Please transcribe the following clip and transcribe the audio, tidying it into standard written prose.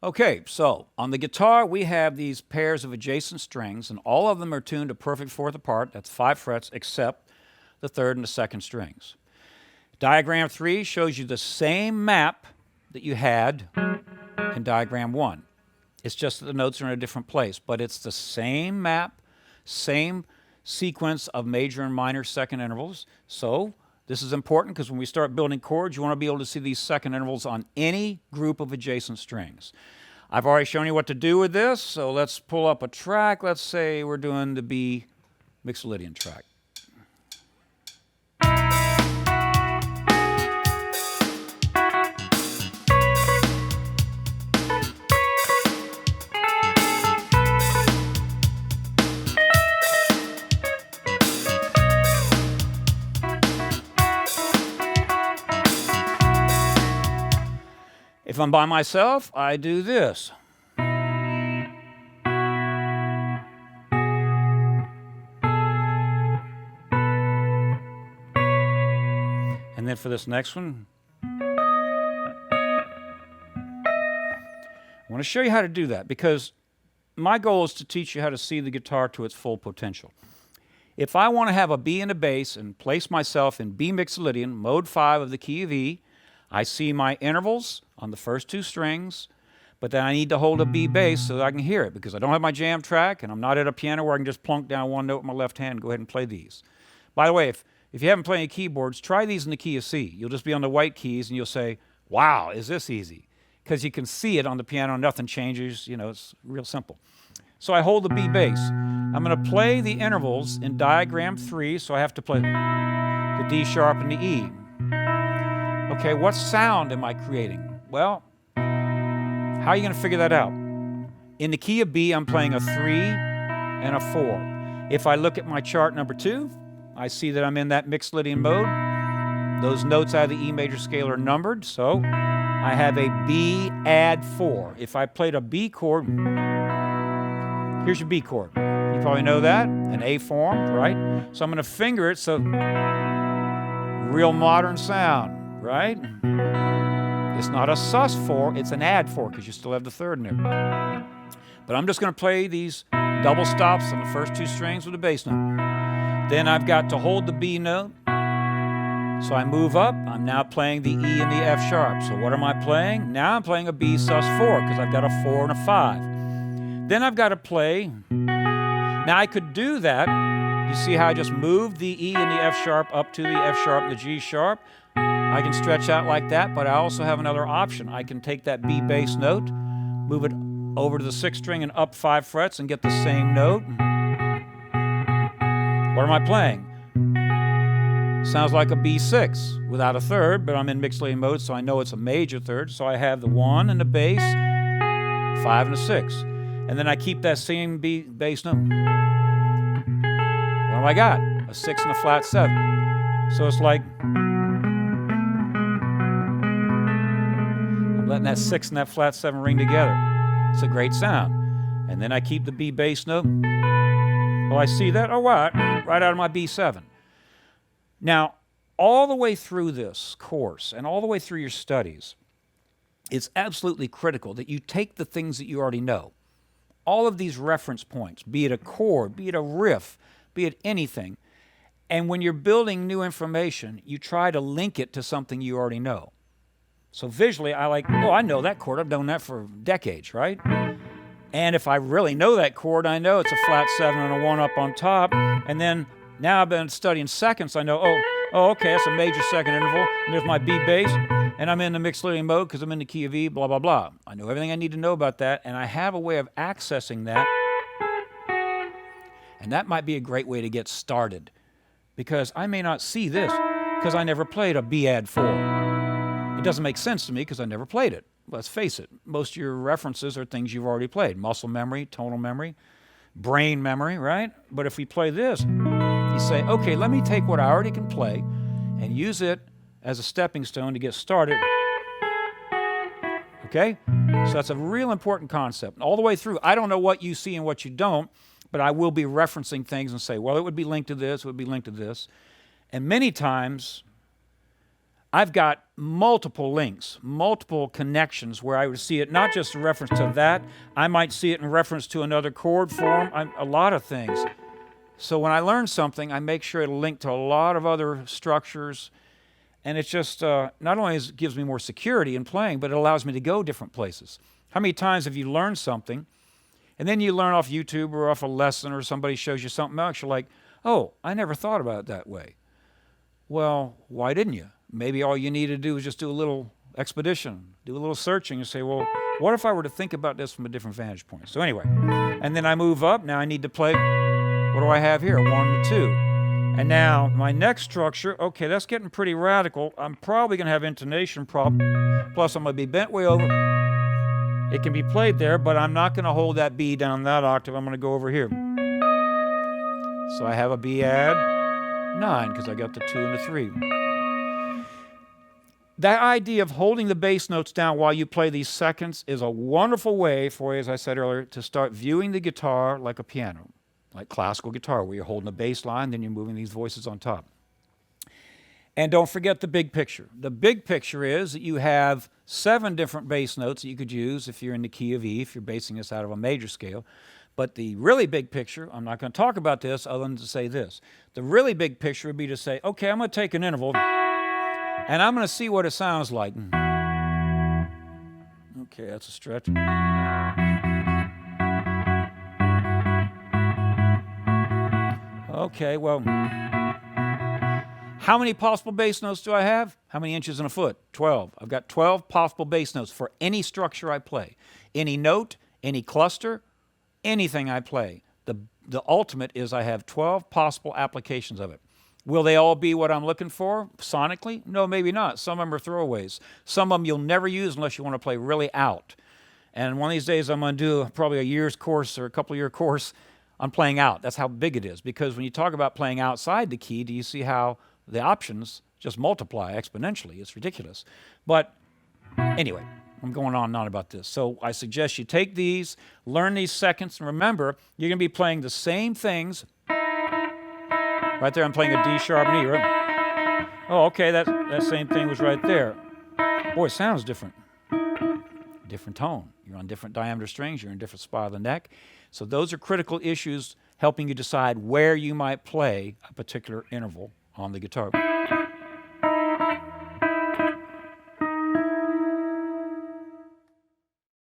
Okay, so on the guitar, we have these pairs of adjacent strings, and all of them are tuned to perfect fourth apart. That's 5 frets, except the third and the second strings. Diagram 3 shows you the same map that you had in diagram 1. It's just that the notes are in a different place, but it's the same map, same sequence of major and minor second intervals. So this is important because when we start building chords, you want to be able to see these second intervals on any group of adjacent strings. I've already shown you what to do with this, so let's pull up a track. Let's say we're doing the B Mixolydian track. If I'm by myself, I do this. And then for this next one, I want to show you how to do that because my goal is to teach you how to see the guitar to its full potential. If I want to have a B and a bass and place myself in B Mixolydian, mode 5 of the key of E, I see my intervals on the first 2 strings, but then I need to hold a B bass so that I can hear it because I don't have my jam track and I'm not at a piano where I can just plunk down one note with my left hand and go ahead and play these. By the way, if you haven't played any keyboards, try these in the key of C. You'll just be on the white keys and you'll say, wow, is this easy? Because you can see it on the piano, nothing changes, it's real simple. So I hold the B bass. I'm going to play the intervals in diagram 3, so I have to play the D sharp and the E. Okay, what sound am I creating? Well, how are you going to figure that out? In the key of B, I'm playing a 3 and a 4. If I look at my chart number 2, I see that I'm in that Mixolydian mode. Those notes out of the E major scale are numbered, so I have a B add 4. If I played a B chord, here's your B chord. You probably know that, an A form, right? So I'm going to finger it, so real modern sound. Right? It's not a sus4, it's an add 4 because you still have the third in there. But I'm just going to play these double stops on the first 2 strings with a bass note. Then I've got to hold the B note. So I move up. I'm now playing the E and the F sharp. So what am I playing? Now I'm playing a B sus4 because I've got a 4 and a 5. Then I've got to play. Now I could do that. You see how I just moved the E and the F sharp up to the F sharp and the G sharp? I can stretch out like that, but I also have another option. I can take that B bass note, move it over to the 6th string and up 5 frets and get the same note. What am I playing? Sounds like a B6 without a third, but I'm in Mixolydian mode, so I know it's a major third. So I have the 1 and the bass, 5 and a 6. And then I keep that same B bass note. What have I got? A 6 and a flat 7. So it's like letting that 6 and that flat 7 ring together. It's a great sound. And then I keep the B bass note. Oh, I see that? Oh, what? Right out of my B7. Now, all the way through this course and all the way through your studies, it's absolutely critical that you take the things that you already know. All of these reference points, be it a chord, be it a riff, be it anything. And when you're building new information, you try to link it to something you already know. So visually, I know that chord. I've known that for decades, right? And if I really know that chord, I know it's a flat 7 and a 1 up on top. And then now I've been studying seconds. I know, okay, that's a major second interval. And there's my B bass. And I'm in the Mixolydian mode because I'm in the key of E, blah, blah, blah. I know everything I need to know about that. And I have a way of accessing that. And that might be a great way to get started. Because I may not see this because I never played a B add 4. It doesn't make sense to me because I never played it. Let's face it, most of your references are things you've already played. Muscle memory, tonal memory, brain memory, right? But if we play this, you say, okay, let me take what I already can play and use it as a stepping stone to get started. Okay? So that's a real important concept. All the way through, I don't know what you see and what you don't, but I will be referencing things and say, well, it would be linked to this, it would be linked to this. And many times, I've got multiple links, multiple connections where I would see it not just in reference to that, I might see it in reference to another chord form, a lot of things. So when I learn something, I make sure it'll link to a lot of other structures, and it's just not only gives me more security in playing, but it allows me to go different places. How many times have you learned something, and then you learn off YouTube or off a lesson or somebody shows you something else, you're like, oh, I never thought about it that way. Well, why didn't you? Maybe all you need to do is just do a little expedition, do a little searching and say, well, what if I were to think about this from a different vantage point? So anyway, and then I move up. Now I need to play, what do I have here? 1 to 2. And now my next structure, okay, that's getting pretty radical. I'm probably going to have intonation problem. Plus I'm going to be bent way over. It can be played there, but I'm not going to hold that B down that octave. I'm going to go over here. So I have a B add 9 because I got the 2 and the 3. That idea of holding the bass notes down while you play these seconds is a wonderful way for you, as I said earlier, to start viewing the guitar like a piano, like classical guitar, where you're holding the bass line, then you're moving these voices on top. And don't forget the big picture. The big picture is that you have 7 different bass notes that you could use if you're in the key of E, if you're basing this out of a major scale. But the really big picture, I'm not going to talk about this other than to say this. The really big picture would be to say, okay, I'm going to take an interval, and I'm going to see what it sounds like. Okay, that's a stretch. Okay, well, how many possible bass notes do I have? How many inches in a foot? 12. I've got 12 possible bass notes for any structure I play. Any note, any cluster, anything I play. The ultimate is I have 12 possible applications of it. Will they all be what I'm looking for sonically? No, maybe not. Some of them are throwaways. Some of them you'll never use unless you want to play really out. And one of these days I'm going to do probably a year's course or a couple-year course on playing out. That's how big it is. Because when you talk about playing outside the key, do you see how the options just multiply exponentially? It's ridiculous. But anyway, I'm going on and on about this. So I suggest you take these, learn these seconds, and remember, you're going to be playing the same things. Right there, I'm playing a D sharp and E, right? Oh, okay, that same thing was right there. Boy, it sounds different. Different tone. You're on different diameter strings. You're in a different spot of the neck. So those are critical issues helping you decide where you might play a particular interval on the guitar.